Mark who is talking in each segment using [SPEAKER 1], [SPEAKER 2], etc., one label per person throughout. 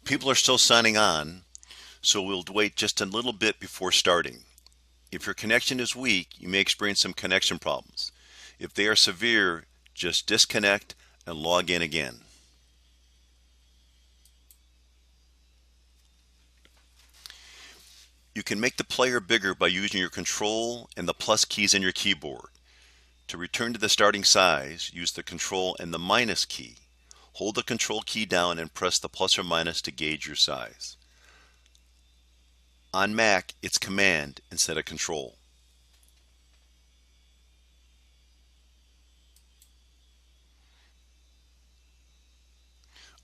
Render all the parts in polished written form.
[SPEAKER 1] People are still signing on, so we'll wait just a little bit before starting. If your connection is weak, you may experience some connection problems. If they are severe, just disconnect and log in again. You can make the player bigger by using your control and the plus keys on your keyboard. To return to the starting size, use the control and the minus key. Hold the control key down and press the plus or minus to gauge your size. On Mac, it's Command instead of Control.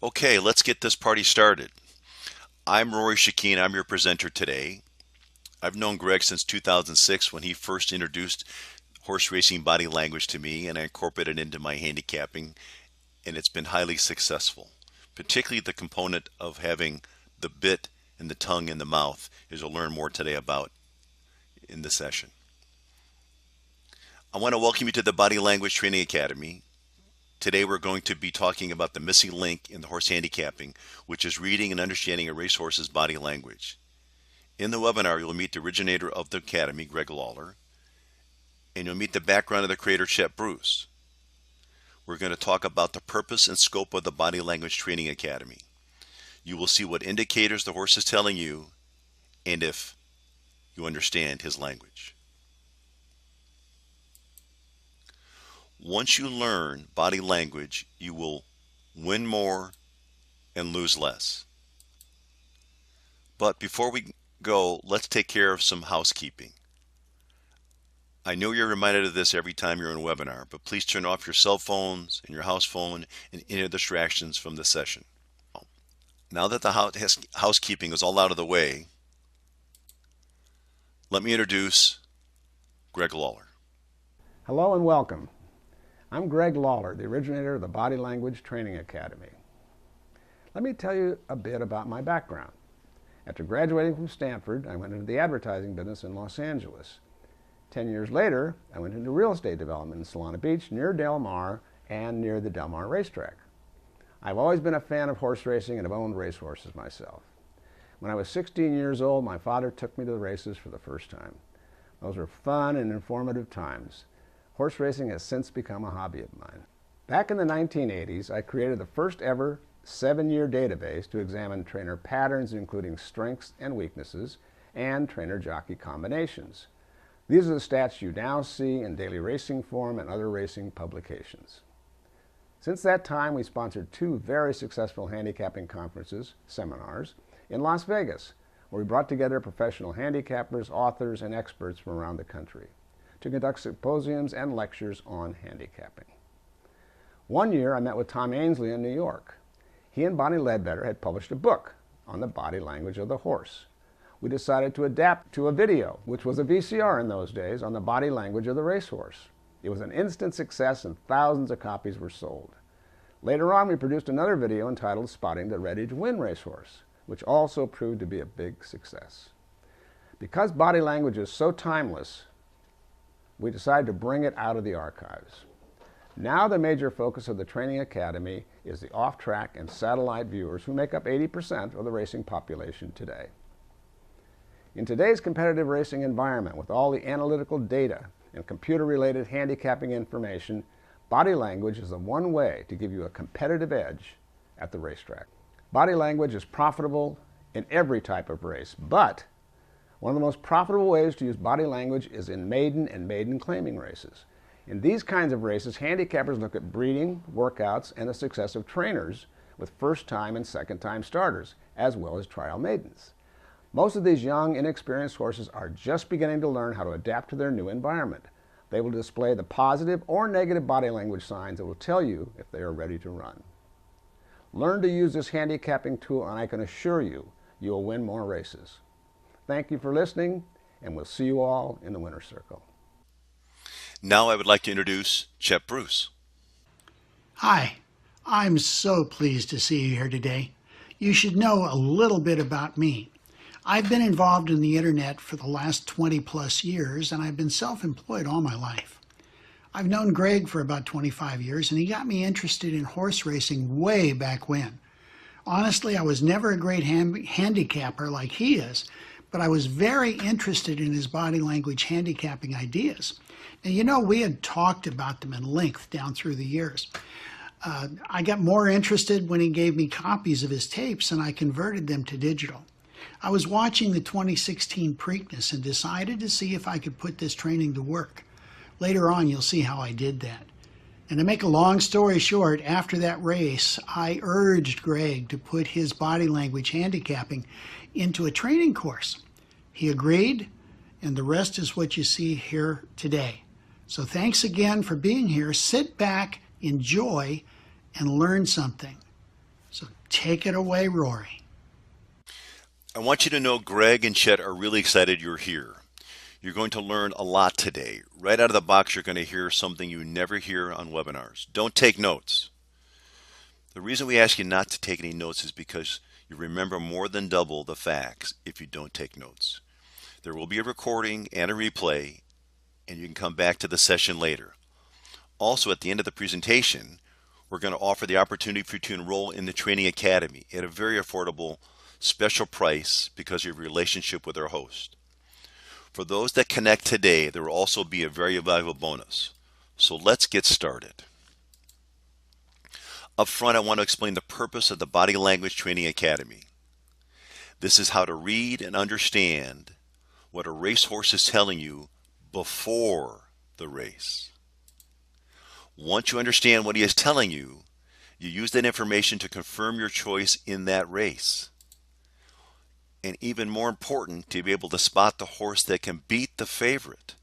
[SPEAKER 1] Okay, let's get this party started. I'm Rory Shakeen. I'm your presenter today. I've known Greg since 2006 when he first introduced horse racing body language to me, and I incorporated it into my handicapping, and it's been highly successful. Particularly the component of having the bit and the tongue in the mouth, as you'll learn more today about in the session. I want to welcome you to the Body Language Training Academy. Today we're going to be talking about the missing link in the horse handicapping, which is reading and understanding a racehorse's body language. In the webinar, you'll meet the originator of the academy, Greg Lawler, and you'll meet the background of the creator, Chet Bruce. We're going to talk about the purpose and scope of the Body Language Training Academy. You will see what indicators the horse is telling you and if you understand his language. Once you learn body language, you will win more and lose less. But before we go, let's take care of some housekeeping. I know you're reminded of this every time you're in a webinar, but please turn off your cell phones and your house phone and any distractions from the session. Now that the housekeeping is all out of the way, let me introduce Greg Lawler.
[SPEAKER 2] Hello and welcome. I'm Greg Lawler, the originator of the Body Language Training Academy. Let me tell you a bit about my background. After graduating from Stanford, I went into the advertising business in Los Angeles. 10 years later, I went into real estate development in Solana Beach near Del Mar and near the Del Mar racetrack. I've always been a fan of horse racing and have owned racehorses myself. When I was 16 years old, my father took me to the races for the first time. Those were fun and informative times. Horse racing has since become a hobby of mine. Back in the 1980s, I created the first ever 7-year database to examine trainer patterns, including strengths and weaknesses, and trainer-jockey combinations. These are the stats you now see in Daily Racing Form and other racing publications. Since that time, we sponsored 2 very successful handicapping conferences, seminars, in Las Vegas, where we brought together professional handicappers, authors, and experts from around the country to conduct symposiums and lectures on handicapping. One year, I met with Tom Ainsley in New York. He and Bonnie Ledbetter had published a book on the body language of the horse. We decided to adapt to a video, which was a VCR in those days, on the body language of the racehorse. It was an instant success and thousands of copies were sold. Later on, we produced another video entitled Spotting the Ready to Win Racehorse, which also proved to be a big success. Because body language is so timeless, we decided to bring it out of the archives. Now the major focus of the Training Academy is the off-track and satellite viewers who make up 80% of the racing population today. In today's competitive racing environment, with all the analytical data and computer-related handicapping information, body language is the one way to give you a competitive edge at the racetrack. Body language is profitable in every type of race, but one of the most profitable ways to use body language is in maiden and maiden claiming races. In these kinds of races, handicappers look at breeding, workouts, and the success of trainers with first-time and second-time starters, as well as trial maidens. Most of these young, inexperienced horses are just beginning to learn how to adapt to their new environment. They will display the positive or negative body language signs that will tell you if they are ready to run. Learn to use this handicapping tool, and I can assure you, you will win more races. Thank you for listening, and we'll see you all in the winner's circle.
[SPEAKER 1] Now I would like to introduce Chet Bruce.
[SPEAKER 3] Hi, I'm so pleased to see you here today. You should know a little bit about me. I've been involved in the internet for the last 20 plus years, and I've been self-employed all my life. I've known Greg for about 25 years, and he got me interested in horse racing way back when. Honestly, I was never a great handicapper like he is, but I was very interested in his body language handicapping ideas. And you know, we had talked about them in length down through the years. I got more interested when he gave me copies of his tapes and I converted them to digital. I was watching the 2016 Preakness and decided to see if I could put this training to work. Later on, you'll see how I did that. And to make a long story short, after that race, I urged Greg to put his body language handicapping into a training course. He agreed, and the rest is what you see here today. So thanks again for being here. Sit back, enjoy, and learn something. So take it away, Rory.
[SPEAKER 1] I want you to know Greg and Chet are really excited you're here. You're going to learn a lot today. Right out of the box, you're going to hear something you never hear on webinars. Don't take notes. The reason we ask you not to take any notes is because you remember more than double the facts if you don't take notes. There will be a recording and a replay, and you can come back to the session later. Also, at the end of the presentation, we're going to offer the opportunity for you to enroll in the Training Academy at a very affordable special price because of your relationship with our host. For those that connect today, there will also be a very valuable bonus. So let's get started. Up front, I want to explain the purpose of the Body Language Training Academy. This is how to read and understand what a racehorse is telling you before the race. Once you understand what he is telling you, you use that information to confirm your choice in that race. And even more important, to be able to spot the horse that can beat the favorite.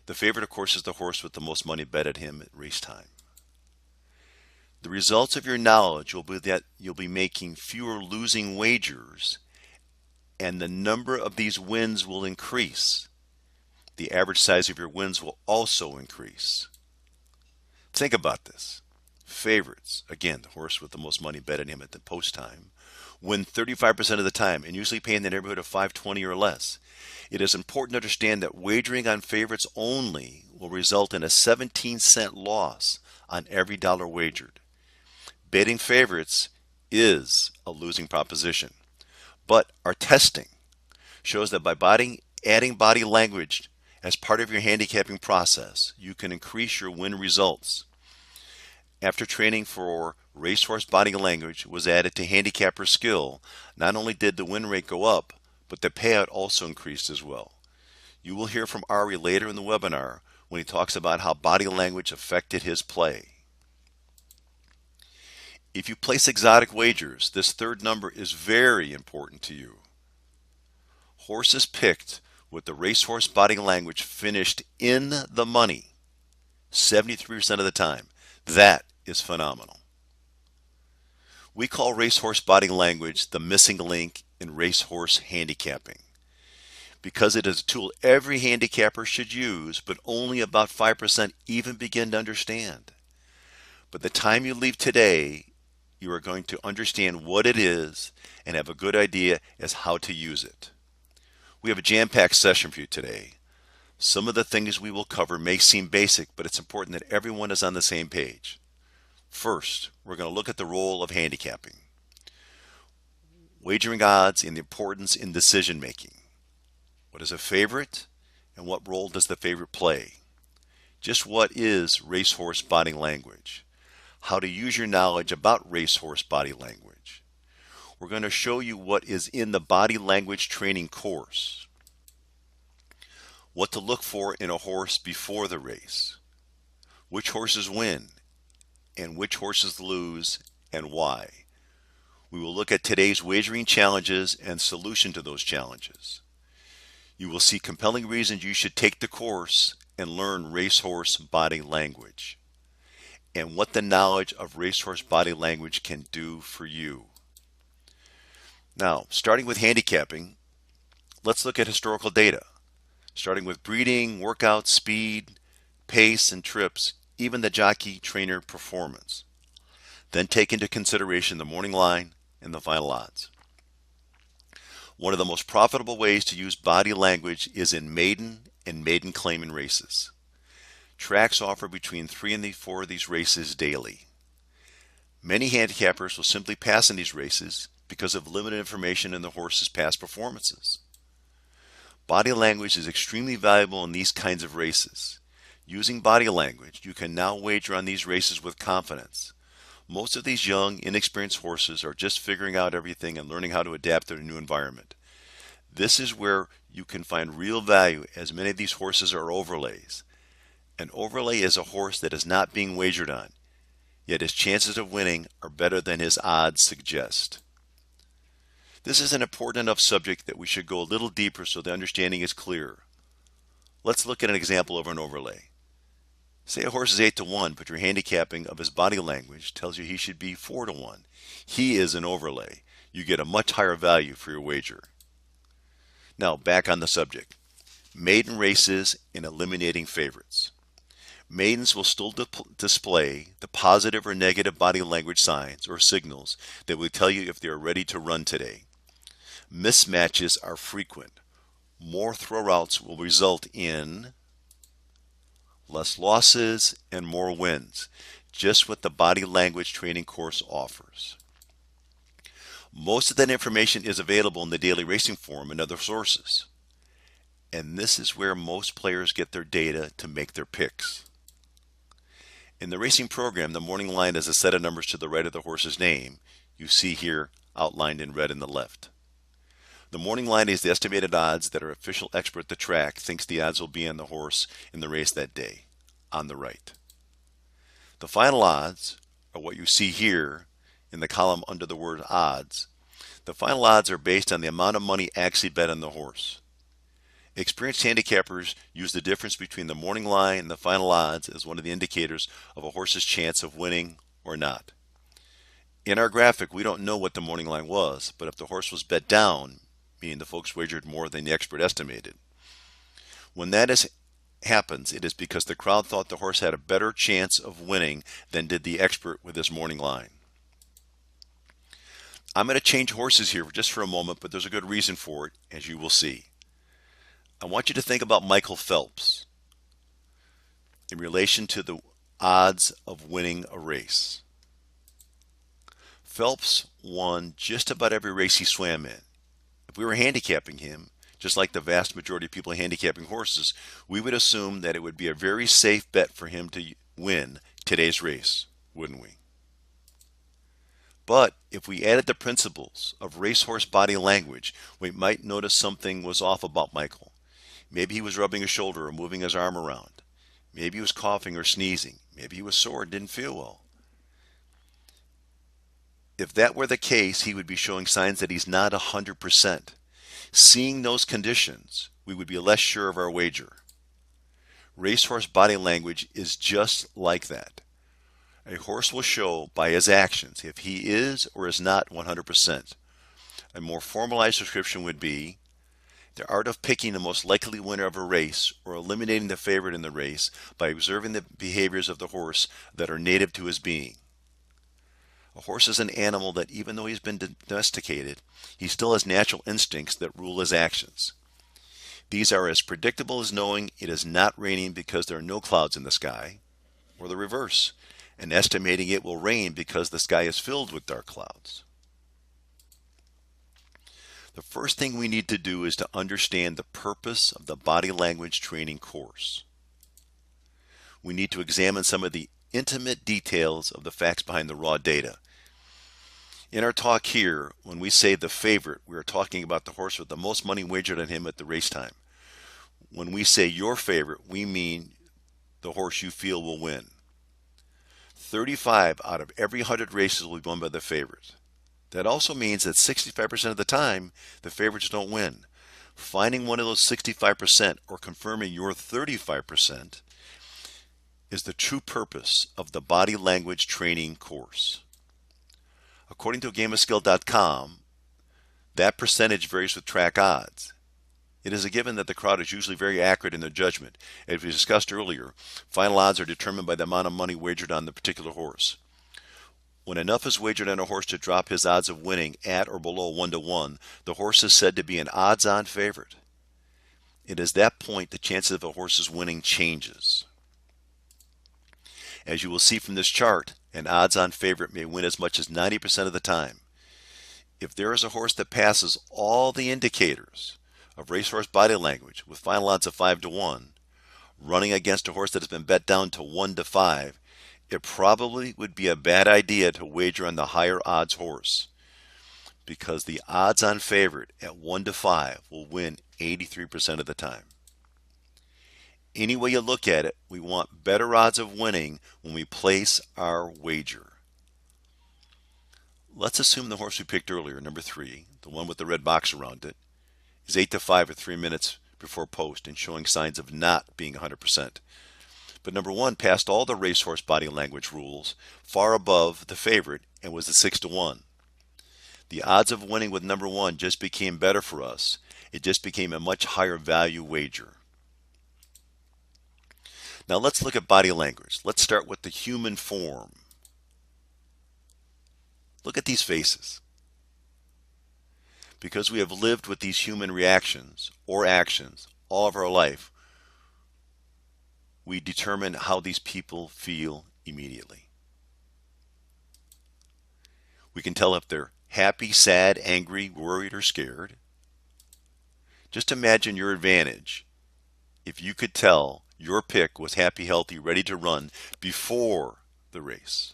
[SPEAKER 1] The favorite, of course, is the horse with the most money bet at him at race time. The results of your knowledge will be that you'll be making fewer losing wagers, and the number of these wins will increase. The average size of your wins will also increase. Think about this. Favorites, again, the horse with the most money bet at him at the post time, win 35% of the time and usually pay in the neighborhood of $5.20 or less. It is important to understand that wagering on favorites only will result in a 17-cent loss on every dollar wagered. Betting favorites is a losing proposition. But our testing shows that by adding body language as part of your handicapping process, you can increase your win results. After training for racehorse body language was added to handicapper skill, not only did the win rate go up, but the payout also increased as well. You will hear from Ari later in the webinar when he talks about how body language affected his play. If you place exotic wagers, this third number is very important to you. Horses picked with the racehorse body language finished in the money 73% of the time. That is phenomenal. We call racehorse body language the missing link in racehorse handicapping because it is a tool every handicapper should use, but only about 5% even begin to understand. By the time you leave today, you are going to understand what it is and have a good idea as how to use it. We have a jam-packed session for you today. Some of the things we will cover may seem basic, but it's important that everyone is on the same page. First, we're going to look at the role of handicapping, wagering odds, and the importance in decision making. What is a favorite and what role does the favorite play? Just what is racehorse body language? How to use your knowledge about racehorse body language. We're going to show you what is in the body language training course. What to look for in a horse before the race. Which horses win and which horses lose and why. We will look at today's wagering challenges and solution to those challenges. You will see compelling reasons you should take the course and learn racehorse body language and what the knowledge of racehorse body language can do for you. Now, starting with handicapping, let's look at historical data. Starting with breeding, workout, speed, pace, and trips, even the jockey trainer performance. Then take into consideration the morning line and the final odds. One of the most profitable ways to use body language is in maiden and maiden claiming races. Tracks offer between 3 and 4 of these races daily. Many handicappers will simply pass in these races because of limited information in the horse's past performances. Body language is extremely valuable in these kinds of races. Using body language, you can now wager on these races with confidence. Most of these young, inexperienced horses are just figuring out everything and learning how to adapt to their new environment. This is where you can find real value, as many of these horses are overlays. An overlay is a horse that is not being wagered on, yet his chances of winning are better than his odds suggest. This is an important enough subject that we should go a little deeper so the understanding is clear. Let's look at an example of an overlay. Say a horse is 8-1, but your handicapping of his body language tells you he should be 4-1. He is an overlay. You get a much higher value for your wager. Now back on the subject. Maiden races and eliminating favorites. Maidens will still display the positive or negative body language signs or signals that will tell you if they are ready to run today. Mismatches are frequent. More throw routes will result in less losses and more wins, just what the body language training course offers. Most of that information is available in the Daily Racing Forum and other sources. And this is where most players get their data to make their picks. In the racing program, the morning line is a set of numbers to the right of the horse's name, you see here outlined in red in the left. The morning line is the estimated odds that our official expert at the track thinks the odds will be on the horse in the race that day, on the right. The final odds are what you see here in the column under the word odds. The final odds are based on the amount of money actually bet on the horse. Experienced handicappers use the difference between the morning line and the final odds as one of the indicators of a horse's chance of winning or not. In our graphic, we don't know what the morning line was, but if the horse was bet down, meaning the folks wagered more than the expert estimated. When that happens, it is because the crowd thought the horse had a better chance of winning than did the expert with his morning line. I'm going to change horses here just for a moment, but there's a good reason for it, as you will see. I want you to think about Michael Phelps in relation to the odds of winning a race. Phelps won just about every race he swam in. If we were handicapping him, just like the vast majority of people handicapping horses, we would assume that it would be a very safe bet for him to win today's race, wouldn't we? But if we added the principles of racehorse body language, we might notice something was off about Michael. Maybe he was rubbing his shoulder or moving his arm around. Maybe he was coughing or sneezing. Maybe he was sore and didn't feel well. If that were the case, he would be showing signs that he's not 100%. Seeing those conditions, we would be less sure of our wager. Racehorse body language is just like that. A horse will show by his actions if he is or is not 100%. A more formalized description would be the art of picking the most likely winner of a race or eliminating the favorite in the race by observing the behaviors of the horse that are native to his being. A horse is an animal that, even though he's been domesticated, he still has natural instincts that rule his actions. These are as predictable as knowing it is not raining because there are no clouds in the sky, or the reverse, and estimating it will rain because the sky is filled with dark clouds. The first thing we need to do is to understand the purpose of the body language training course. We need to examine some of the intimate details of the facts behind the raw data. In our talk here, when we say the favorite, we are talking about the horse with the most money wagered on him at the race time. When we say your favorite, we mean the horse you feel will win. 35 out of every 100 races will be won by the favorite. That also means that 65% of the time, the favorites don't win. Finding one of those 65% or confirming your 35% is the true purpose of the body language training course. According to GameOfSkill.com, that percentage varies with track odds. It is a given that the crowd is usually very accurate in their judgment. As we discussed earlier, final odds are determined by the amount of money wagered on the particular horse. When enough is wagered on a horse to drop his odds of winning at or below 1-1, the horse is said to be an odds-on favorite. It is that point the chances of a horse's winning changes. As you will see from this chart, An odds-on favorite may win as much as 90% of the time. If there is a horse that passes all the indicators of racehorse body language with final odds of 5 to 1, running against a horse that has been bet down to 1 to 5, it probably would be a bad idea to wager on the higher odds horse, because the odds-on favorite at 1 to 5 will win 83% of the time. Any way you look at it, we want better odds of winning when we place our wager. Let's assume the horse we picked earlier, number 3, the one with the red box around it, is 8 to 5 or 3 minutes before post and showing signs of not being 100%. But number 1 passed all the racehorse body language rules, far above the favorite, and was at 6 to 1. The odds of winning with number 1 just became better for us. It just became a much higher value wager. Now let's look at body language. Let's start with the human form. Look at these faces. Because we have lived with these human reactions or actions all of our life, we determine how these people feel immediately. We can tell if they're happy, sad, angry, worried, or scared. Just imagine your advantage if you could tell your pick was happy, healthy, ready to run before the race.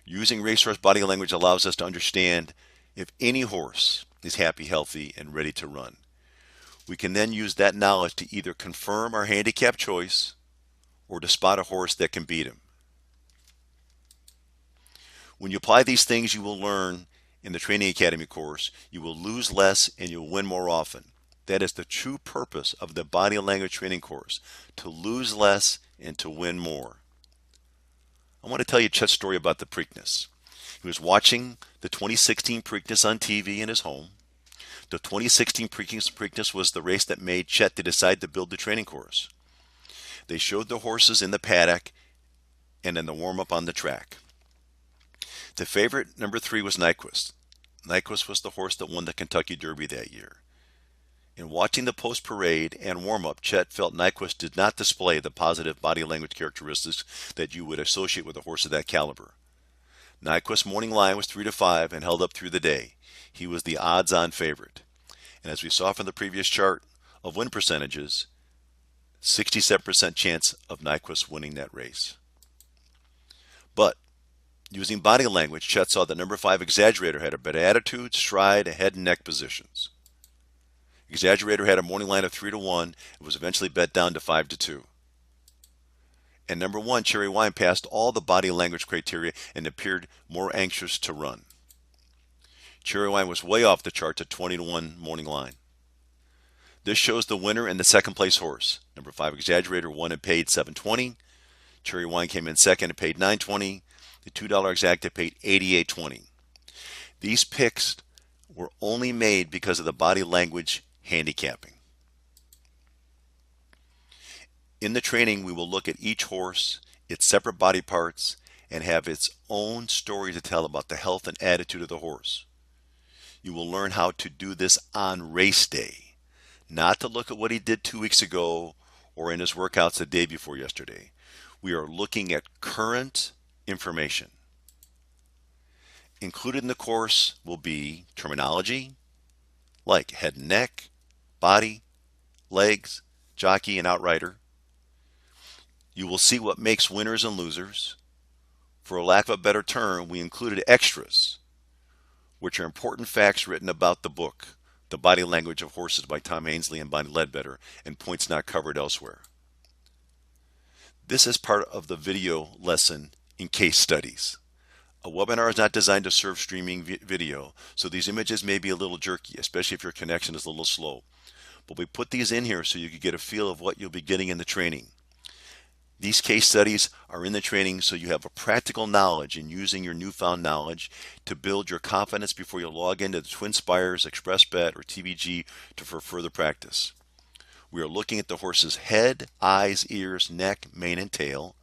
[SPEAKER 1] Using racehorse body language allows us to understand if any horse is happy, healthy, and ready to run. We can then use that knowledge to either confirm our handicap choice or to spot a horse that can beat him. When you apply these things you will learn in the Training Academy course, you will lose less and you'll win more often. That is the true purpose of the body language training course, to lose less and to win more. I want to tell you Chet's story about the Preakness. He was watching the 2016 Preakness on TV in his home. The 2016 Preakness was the race that made Chet to decide to build the training course. They showed the horses in the paddock and in the warm-up on the track. The favorite, number 3, was Nyquist. Nyquist was the horse that won the Kentucky Derby that year. In watching the post-parade and warm-up, Chet felt Nyquist did not display the positive body language characteristics that you would associate with a horse of that caliber. Nyquist's morning line was 3 to 5 and held up through the day. He was the odds-on favorite. And as we saw from the previous chart of win percentages, 67% chance of Nyquist winning that race. But using body language, Chet saw that number 5 Exaggerator had a better attitude, stride, head and neck positions. Exaggerator had a morning line of 3 to 1. It was eventually bet down to 5 to 2. And number 1 Cherry Wine passed all the body language criteria and appeared more anxious to run. Cherry Wine was way off the charts at 20 to 1 morning line. This shows the winner and the second place horse. Number 5 Exaggerator won and paid $7.20. Cherry Wine came in second and paid $9.20. The $2 Exacta paid $88.20. These picks were only made because of the body language handicapping. In the training, we will look at each horse, its separate body parts, and have its own story to tell about the health and attitude of the horse. You will learn how to do this on race day, not to look at what he did 2 weeks ago or in his workouts the day before yesterday. We are looking at current information. Included in the course will be terminology like head and neck, body, legs, jockey, and outrider. You will see what makes winners and losers. For a lack of a better term, we included extras, which are important facts written about the book, The Body Language of Horses by Tom Ainsley and Bonnie Ledbetter, and points not covered elsewhere. This is part of the video lesson in case studies. A webinar is not designed to serve streaming video, so these images may be a little jerky, especially if your connection is a little slow. But we put these in here so you can get a feel of what you'll be getting in the training. These case studies are in the training so you have a practical knowledge in using your newfound knowledge to build your confidence before you log into the TwinSpires, ExpressBet, or TVG for further practice. We are looking at the horse's head, eyes, ears, neck, mane, and tail.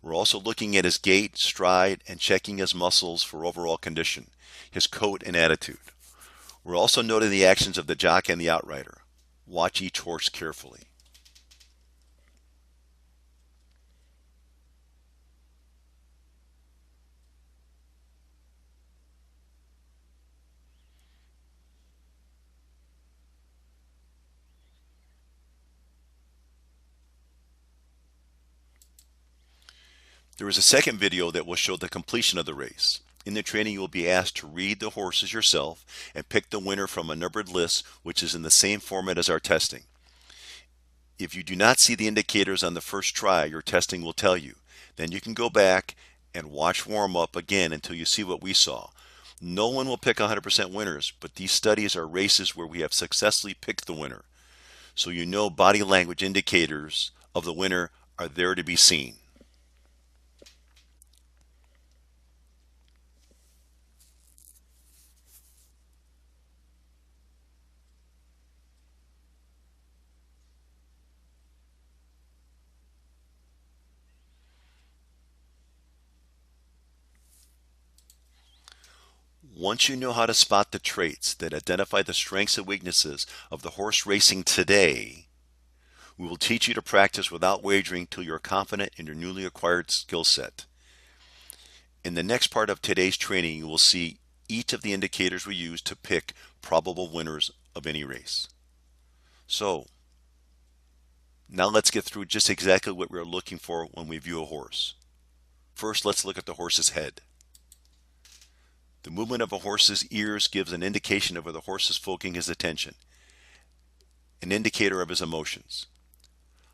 [SPEAKER 1] We're also looking at his gait, stride, and checking his muscles for overall condition, his coat, and attitude. We're also noting the actions of the jockey and the outrider. Watch each horse carefully. There is a second video that will show the completion of the race. In the training, you will be asked to read the horses yourself and pick the winner from a numbered list, which is in the same format as our testing. If you do not see the indicators on the first try, your testing will tell you. Then you can go back and watch warm up again until you see what we saw. No one will pick 100% winners, but these studies are races where we have successfully picked the winner. So you know body language indicators of the winner are there to be seen. Once you know how to spot the traits that identify the strengths and weaknesses of the horse racing today, we will teach you to practice without wagering till you are confident in your newly acquired skill set. In the next part of today's training, you will see each of the indicators we use to pick probable winners of any race. So, now let's get through just exactly what we are looking for when we view a horse. First, let's look at the horse's head. The movement of a horse's ears gives an indication of where the horse is focusing his attention, an indicator of his emotions.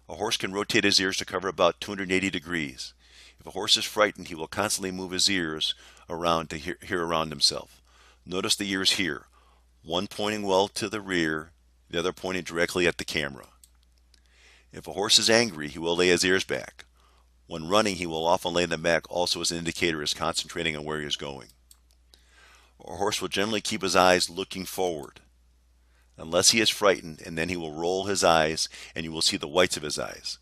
[SPEAKER 1] A horse can rotate his ears to cover about 280 degrees. If a horse is frightened, he will constantly move his ears around to hear around himself. Notice the ears here, one pointing well to the rear, the other pointing directly at the camera. If a horse is angry, he will lay his ears back. When running, he will often lay them back also as an indicator is concentrating on where he is going. A horse will generally keep his eyes looking forward, unless he is frightened, and then he will roll his eyes and you will see the whites of his eyes.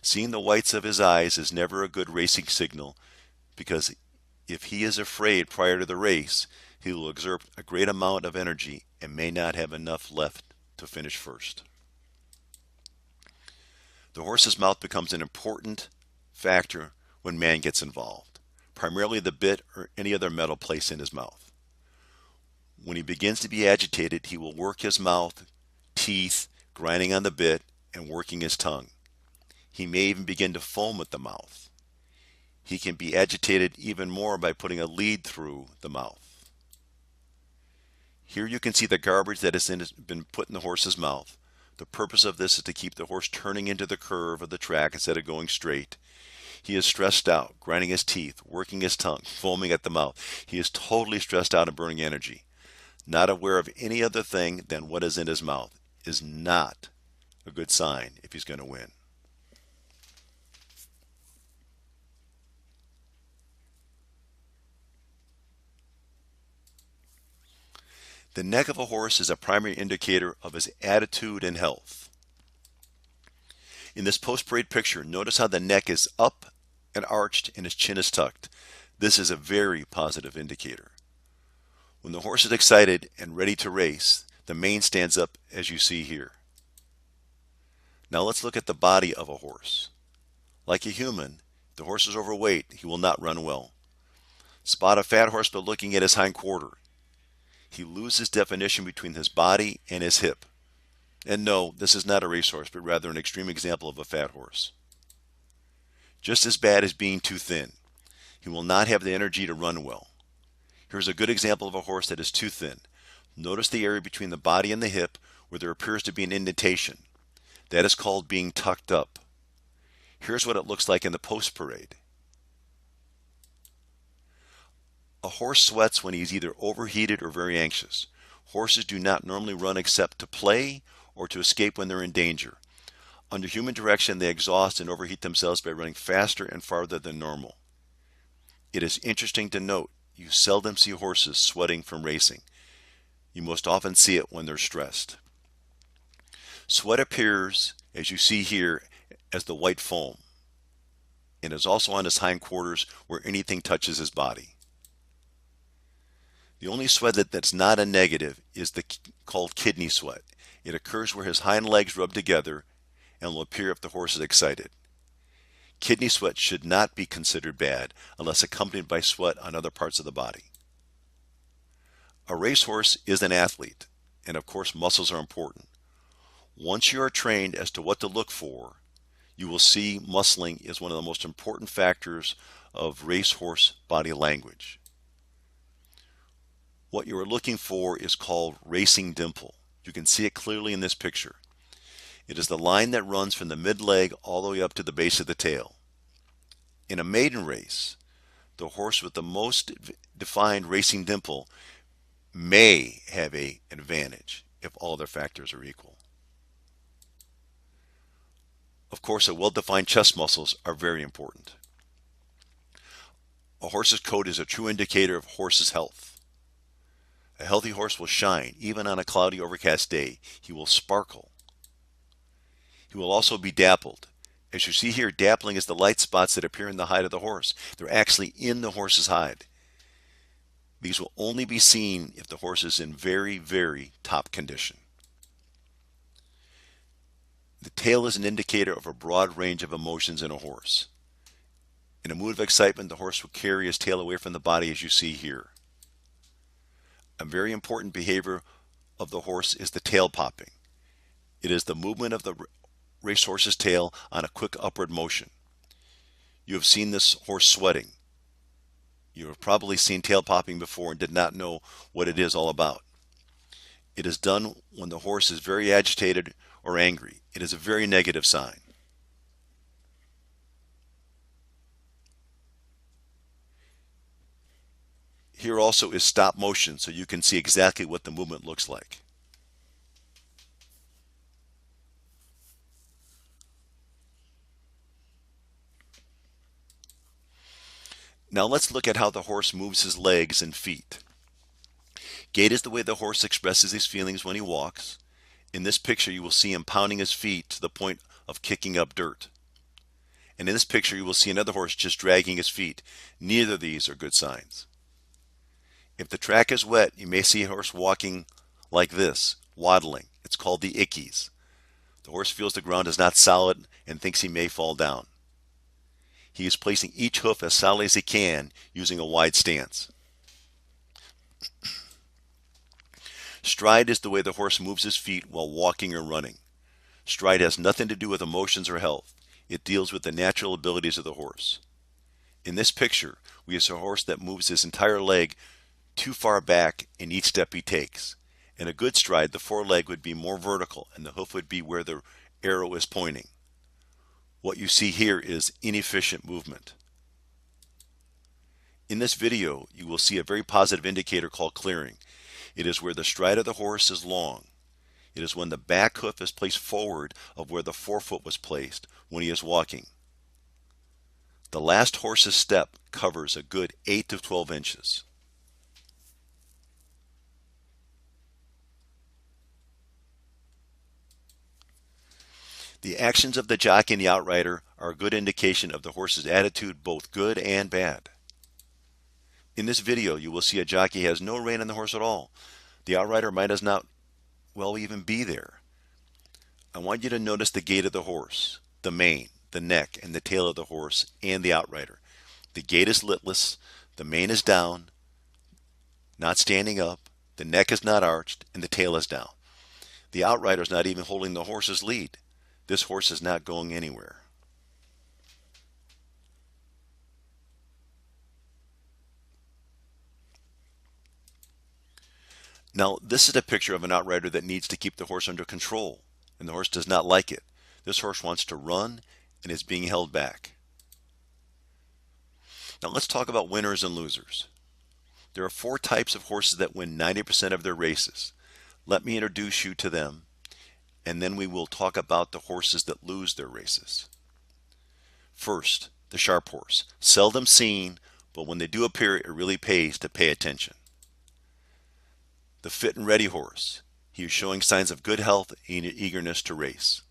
[SPEAKER 1] Seeing the whites of his eyes is never a good racing signal, because if he is afraid prior to the race, he will exert a great amount of energy and may not have enough left to finish first. The horse's mouth becomes an important factor when man gets involved, primarily the bit or any other metal placed in his mouth. When he begins to be agitated, he will work his mouth, teeth, grinding on the bit, and working his tongue. He may even begin to foam at the mouth. He can be agitated even more by putting a lead through the mouth. Here you can see the garbage that has been put in the horse's mouth. The purpose of this is to keep the horse turning into the curve of the track instead of going straight. He is stressed out, grinding his teeth, working his tongue, foaming at the mouth. He is totally stressed out and burning energy. Not aware of any other thing than what is in his mouth is not a good sign if he's going to win. The neck of a horse is a primary indicator of his attitude and health. In this post-parade picture, notice how the neck is up and arched and his chin is tucked. This is a very positive indicator. When the horse is excited and ready to race, the mane stands up as you see here. Now let's look at the body of a horse. Like a human, if the horse is overweight, he will not run well. Spot a fat horse by looking at his hind quarter. He loses definition between his body and his hip. And no, this is not a racehorse, but rather an extreme example of a fat horse. Just as bad as being too thin. He will not have the energy to run well. Here's a good example of a horse that is too thin. Notice the area between the body and the hip where there appears to be an indentation. That is called being tucked up. Here's what it looks like in the post-parade. A horse sweats when he is either overheated or very anxious. Horses do not normally run except to play or to escape when they're in danger. Under human direction, they exhaust and overheat themselves by running faster and farther than normal. It is interesting to note you seldom see horses sweating from racing. You most often see it when they're stressed. Sweat appears, as you see here, as the white foam, and is also on his hindquarters where anything touches his body. The only sweat that's not a negative is called kidney sweat. It occurs where his hind legs rub together and will appear if the horse is excited. Kidney sweat should not be considered bad unless accompanied by sweat on other parts of the body. A racehorse is an athlete, and of course muscles are important. Once you are trained as to what to look for, you will see muscling is one of the most important factors of racehorse body language. What you are looking for is called racing dimple. You can see it clearly in this picture. It is the line that runs from the mid-leg all the way up to the base of the tail. In a maiden race, the horse with the most defined racing dimple may have an advantage if all other factors are equal. Of course, a well-defined chest muscles are very important. A horse's coat is a true indicator of horse's health. A healthy horse will shine even on a cloudy, overcast day. He will sparkle. He will also be dappled. As you see here, dappling is the light spots that appear in the hide of the horse. They're actually in the horse's hide. These will only be seen if the horse is in very, very top condition. The tail is an indicator of a broad range of emotions in a horse. In a mood of excitement, the horse will carry his tail away from the body, as you see here. A very important behavior of the horse is the tail popping. It is the movement of the racehorse's tail on a quick upward motion. You have seen this horse sweating. You have probably seen tail popping before and did not know what it is all about. It is done when the horse is very agitated or angry. It is a very negative sign. Here also is stop motion, so you can see exactly what the movement looks like. Now let's look at how the horse moves his legs and feet. Gait is the way the horse expresses his feelings when he walks. In this picture you will see him pounding his feet to the point of kicking up dirt. And in this picture you will see another horse just dragging his feet. Neither of these are good signs. If the track is wet, you may see a horse walking like this, waddling. It's called the ickies. The horse feels the ground is not solid and thinks he may fall down. He is placing each hoof as solidly as he can using a wide stance. Stride is the way the horse moves his feet while walking or running. Stride has nothing to do with emotions or health. It deals with the natural abilities of the horse. In this picture, we see a horse that moves his entire leg too far back in each step he takes. In a good stride, the foreleg would be more vertical and the hoof would be where the arrow is pointing. What you see here is inefficient movement. In this video, you will see a very positive indicator called clearing. It is where the stride of the horse is long. It is when the back hoof is placed forward of where the forefoot was placed when he is walking. The last horse's step covers a good 8 to 12 inches. The actions of the jockey and the outrider are a good indication of the horse's attitude, both good and bad. In this video, you will see a jockey has no rein on the horse at all. The outrider might as not well even be there. I want you to notice the gait of the horse, the mane, the neck, and the tail of the horse, and the outrider. The gait is litless, the mane is down, not standing up, the neck is not arched, and the tail is down. The outrider is not even holding the horse's lead. This horse is not going anywhere. Now, this is a picture of an outrider that needs to keep the horse under control, and the horse does not like it. This horse wants to run and is being held back. Now, let's talk about winners and losers. There are 4 types of horses that win 90% of their races. Let me introduce you to them, and then we will talk about the horses that lose their races. First, the sharp horse. Seldom seen, but when they do appear, it really pays to pay attention. The fit and ready horse. He is showing signs of good health and eagerness to race.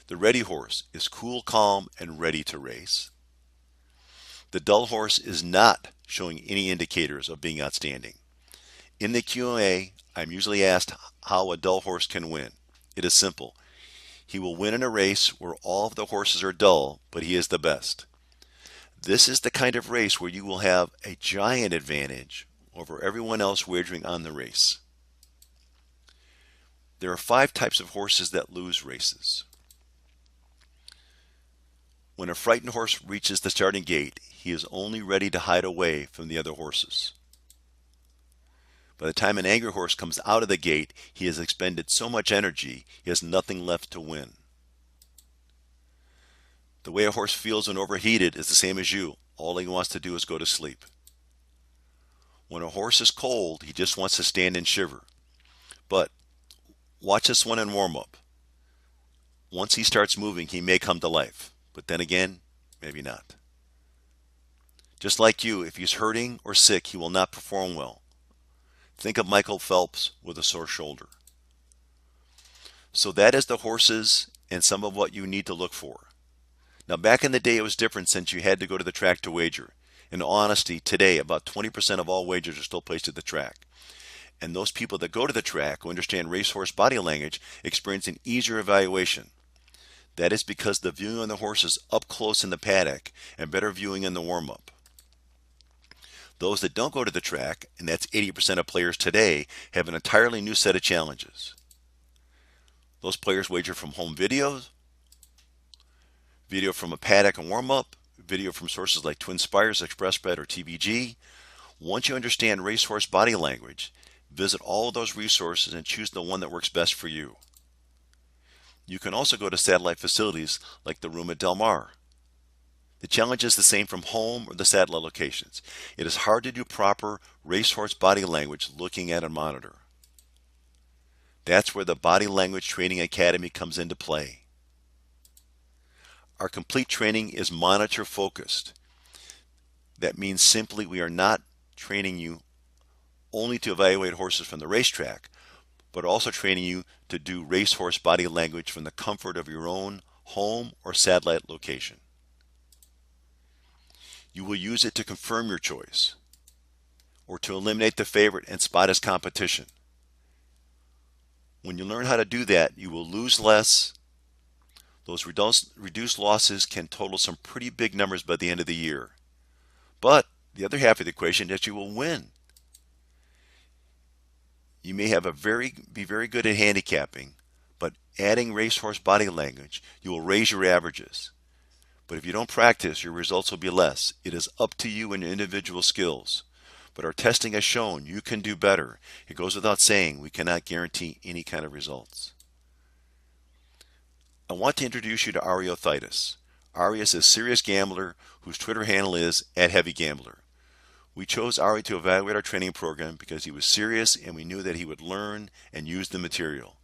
[SPEAKER 1] The ready horse is cool, calm, and ready to race. The dull horse is not showing any indicators of being outstanding. In the Q&A, I'm usually asked how a dull horse can win. It is simple. He will win in a race where all of the horses are dull, but he is the best. This is the kind of race where you will have a giant advantage over everyone else wagering on the race. There are 5 types of horses that lose races. When a frightened horse reaches the starting gate, he is only ready to hide away from the other horses. By the time an angry horse comes out of the gate, he has expended so much energy, he has nothing left to win. The way a horse feels when overheated is the same as you. All he wants to do is go to sleep. When a horse is cold, he just wants to stand and shiver. But watch this one in warm-up. Once he starts moving, he may come to life. But then again, maybe not. Just like you, if he's hurting or sick, he will not perform well. Think of Michael Phelps with a sore shoulder. So that is the horses and some of what you need to look for. Now back in the day it was different since you had to go to the track to wager. In all honesty, today about 20% of all wagers are still placed at the track. And those people that go to the track who understand racehorse body language experience an easier evaluation. That is because the viewing on the horses up close in the paddock and better viewing in the warm-up. Those that don't go to the track, and that's 80% of players today, have an entirely new set of challenges. Those players wager from home videos, video from a paddock and warm-up, video from sources like Twin Spires, ExpressBet, or TVG. Once you understand racehorse body language, visit all of those resources and choose the one that works best for you. You can also go to satellite facilities like the room at Del Mar. The challenge is the same from home or the satellite locations. It is hard to do proper racehorse body language looking at a monitor. That's where the Body Language Training Academy comes into play. Our complete training is monitor focused. That means simply we are not training you only to evaluate horses from the racetrack, but also training you to do racehorse body language from the comfort of your own home or satellite location. You will use it to confirm your choice or to eliminate the favorite and spot his competition. When you learn how to do that, you will lose less. Those reduced losses can total some pretty big numbers by the end of the year. But the other half of the equation is that you will win. You may be very good at handicapping, but adding racehorse body language, you will raise your averages. But if you don't practice, your results will be less. It is up to you and your individual skills. But our testing has shown you can do better. It goes without saying we cannot guarantee any kind of results. I want to introduce you to Ari Othaitis. Ari is a serious gambler whose Twitter handle is @HeavyGambler. We chose Ari to evaluate our training program because he was serious and we knew that he would learn and use the material.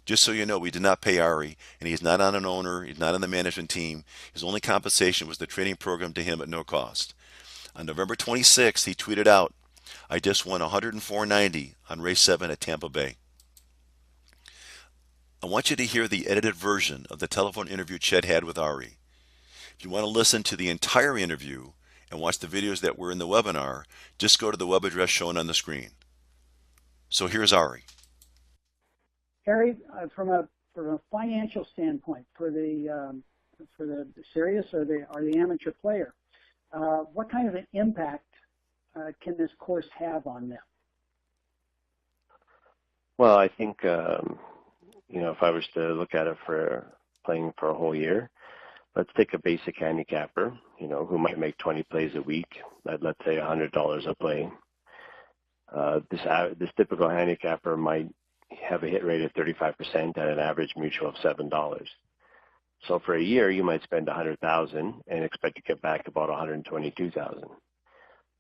[SPEAKER 1] Just so you know, we did not pay Ari, and he's not on an owner, he's not on the management team. His only compensation was the training program to him at no cost. On November 26th, he tweeted out, "I just won $104.90 on race 7 at Tampa Bay." I want you to hear the edited version of the telephone interview Chet had with Ari. If you want to listen to the entire interview and watch the videos that were in the webinar, just go to the web address shown on the screen. So here's Ari.
[SPEAKER 4] Harry, from a financial standpoint, for the serious or the amateur player, what kind of an impact can this course have on them?
[SPEAKER 5] Well, I think if I was to look at it for playing for a whole year, let's take a basic handicapper, who might make 20 plays a week at, let's say, $100 a play. This typical handicapper might have a hit rate of 35% at an average mutual of $7. So for a year, you might spend $100,000 and expect to get back about $122,000.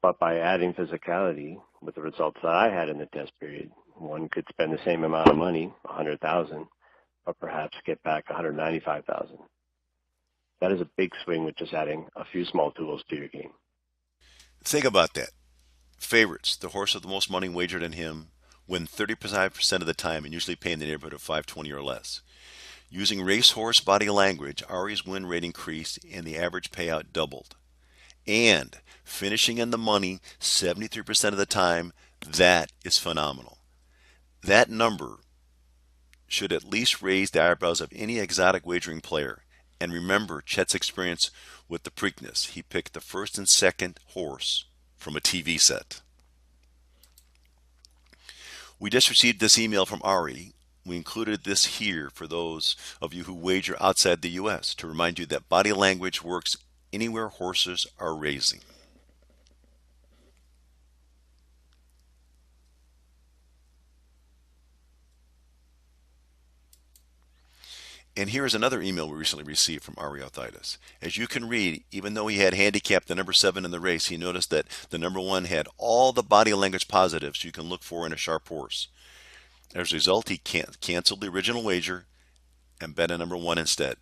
[SPEAKER 5] But by adding physicality, with the results that I had in the test period, one could spend the same amount of money, $100,000, but perhaps get back $195,000. That is a big swing with just adding a few small tools to your game.
[SPEAKER 1] Think about that. Favorites, the horse with the most money wagered on him, win 35% of the time and usually pay in the neighborhood of $520 or less. Using racehorse body language, Ari's win rate increased and the average payout doubled. And finishing in the money 73% of the time, that is phenomenal. That number should at least raise the eyebrows of any exotic wagering player. And remember Chet's experience with the Preakness. He picked the first and second horse from a TV set. We just received this email from Ari. We included this here for those of you who wager outside the U.S. to remind you that body language works anywhere horses are racing. And here is another email we recently received from Ari Althitis. As you can read, even though he had handicapped the number 7 in the race, he noticed that the number 1 had all the body language positives you can look for in a sharp horse. As a result, he canceled the original wager and bet on number 1 instead.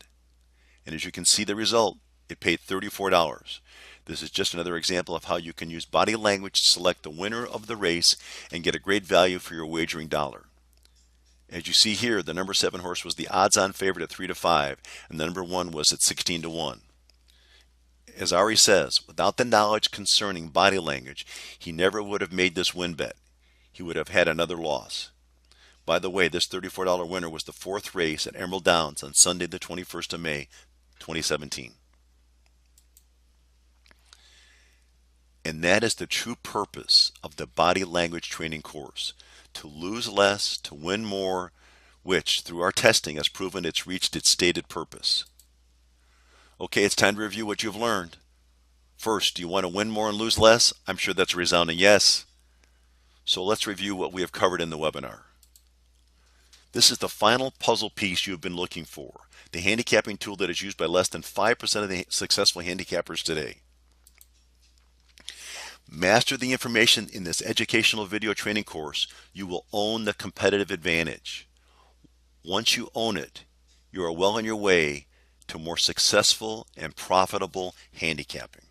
[SPEAKER 1] And as you can see the result, it paid $34. This is just another example of how you can use body language to select the winner of the race and get a great value for your wagering dollar. As you see here, the number 7 horse was the odds-on favorite at 3 to 5, and the number 1 was at 16 to 1. As Ari says, without the knowledge concerning body language, he never would have made this win bet. He would have had another loss. By the way, this $34 winner was the 4th race at Emerald Downs on Sunday the 21st of May, 2017. And that is the true purpose of the body language training course. To lose less, to win more, which, through our testing, has proven it's reached its stated purpose. Okay, it's time to review what you've learned. First, do you want to win more and lose less? I'm sure that's a resounding yes. So let's review what we have covered in the webinar. This is the final puzzle piece you have been looking for, the handicapping tool that is used by less than 5% of the successful handicappers today. Master the information in this educational video training course, you will own the competitive advantage. Once you own it, you are well on your way to more successful and profitable handicapping.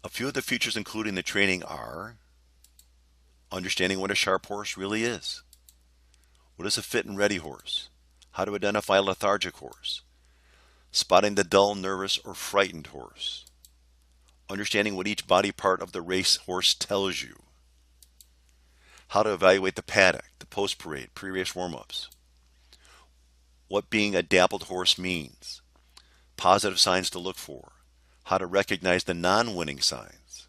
[SPEAKER 1] A few of the features included in the training are understanding what a sharp horse really is. What is a fit and ready horse? How to identify a lethargic horse. Spotting the dull, nervous, or frightened horse. Understanding what each body part of the race horse tells you. How to evaluate the paddock, the post-parade, pre-race warm-ups. What being a dappled horse means. Positive signs to look for. How to recognize the non-winning signs.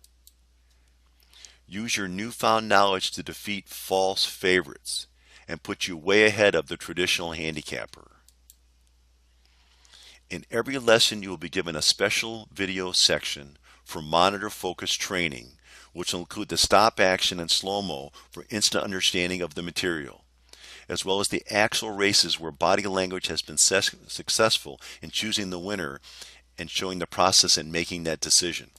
[SPEAKER 1] Use your newfound knowledge to defeat false favorites and put you way ahead of the traditional handicapper. In every lesson, you will be given a special video section for monitor focus training, which will include the stop action and slow-mo for instant understanding of the material, as well as the actual races where body language has been successful in choosing the winner and showing the process in making that decision.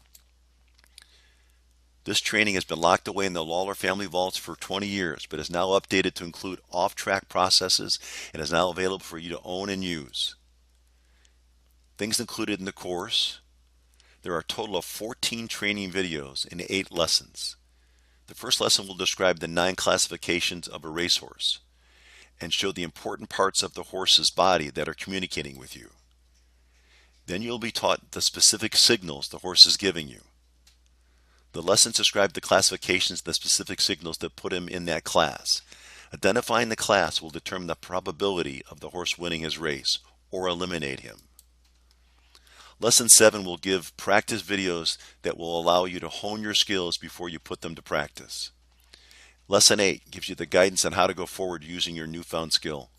[SPEAKER 1] This training has been locked away in the Lawler family vaults for 20 years, but is now updated to include off-track processes and is now available for you to own and use. Things included in the course: there are a total of 14 training videos in 8 lessons. The first lesson will describe the 9 classifications of a racehorse and show the important parts of the horse's body that are communicating with you. Then you'll be taught the specific signals the horse is giving you. The lessons describe the classifications, the specific signals that put him in that class. Identifying the class will determine the probability of the horse winning his race or eliminate him. Lesson 7 will give practice videos that will allow you to hone your skills before you put them to practice. Lesson 8 gives you the guidance on how to go forward using your newfound skill.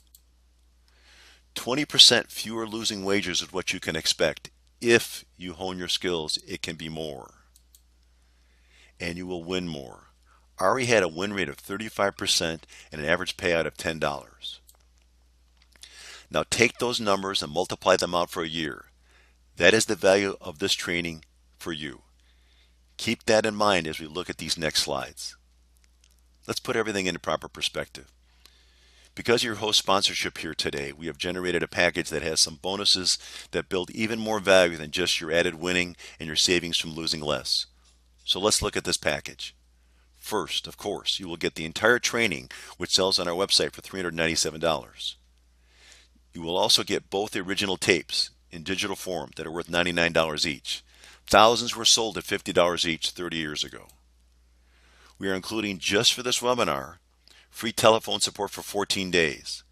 [SPEAKER 1] 20% fewer losing wagers is what you can expect. If you hone your skills, it can be more. And you will win more. Ari had a win rate of 35% and an average payout of $10. Now take those numbers and multiply them out for a year. That is the value of this training for you. Keep that in mind as we look at these next slides. Let's put everything into proper perspective. Because of your host sponsorship here today, we have generated a package that has some bonuses that build even more value than just your added winning and your savings from losing less. So let's look at this package. First, of course, you will get the entire training, which sells on our website for $397. You will also get both the original tapes in digital form that are worth $99 each. Thousands were sold at $50 each 30 years ago. We are including, just for this webinar, free telephone support for 14 days.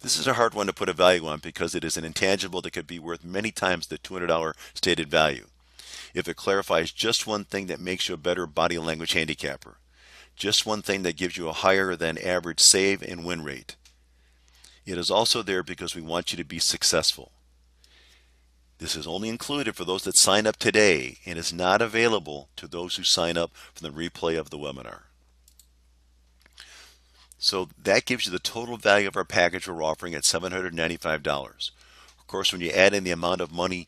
[SPEAKER 1] This is a hard one to put a value on because it is an intangible that could be worth many times the $200 stated value. If it clarifies just one thing that makes you a better body language handicapper, just one thing that gives you a higher than average save and win rate. It is also there because we want you to be successful. This is only included for those that sign up today and is not available to those who sign up for the replay of the webinar. So that gives you the total value of our package we're offering at $795. Of course, when you add in the amount of money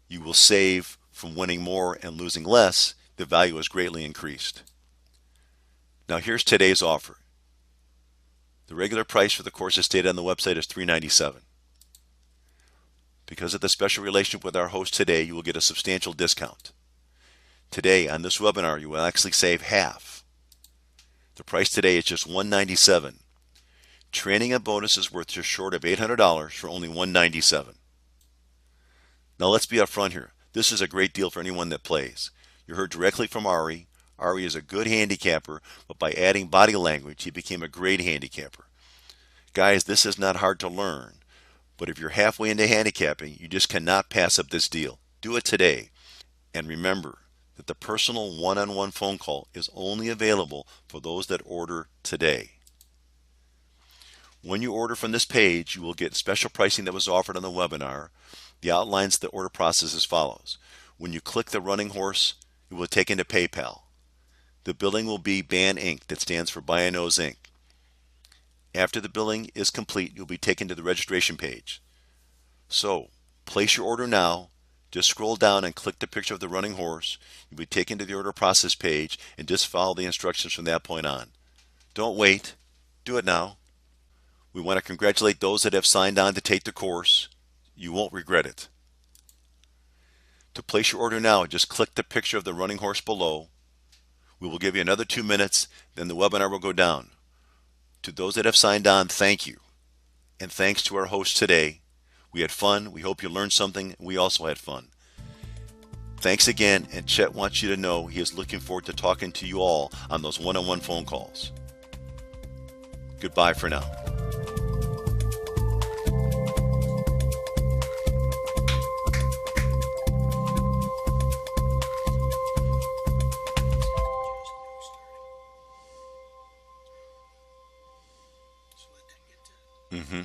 [SPEAKER 1] you will save from winning more and losing less, the value is greatly increased. Now here's today's offer. The regular price for the course as stated on the website is $397. Because of the special relationship with our host today, you will get a substantial discount. Today on this webinar, you will actually save half. The price today is just $197. Training and bonus is worth just short of $800 for only $197. Now let's be upfront here. This is a great deal for anyone that plays. You heard directly from Ari. Ari is a good handicapper, but by adding body language, he became a great handicapper. Guys, this is not hard to learn, but if you're halfway into handicapping, you just cannot pass up this deal. Do it today. And remember that the personal one-on-one phone call is only available for those that order today. When you order from this page, you will get special pricing that was offered on the webinar. The outlines the order process as follows. When you click the running horse, it will take into PayPal. The billing will be BAN Inc. That stands for Buy a Nose Inc. After the billing is complete, you'll be taken to the registration page. So, place your order now. Just scroll down and click the picture of the running horse. You'll be taken to the order process page and just follow the instructions from that point on. Don't wait. Do it now. We want to congratulate those that have signed on to take the course. You won't regret it. To place your order now, just click the picture of the running horse below. We will give you another 2 minutes, then the webinar will go down. To those that have signed on, thank you. And thanks to our host today. We had fun. We hope you learned something. We also had fun. Thanks again, and Chet wants you to know he is looking forward to talking to you all on those one-on-one phone calls. Goodbye for now. Mm-hmm.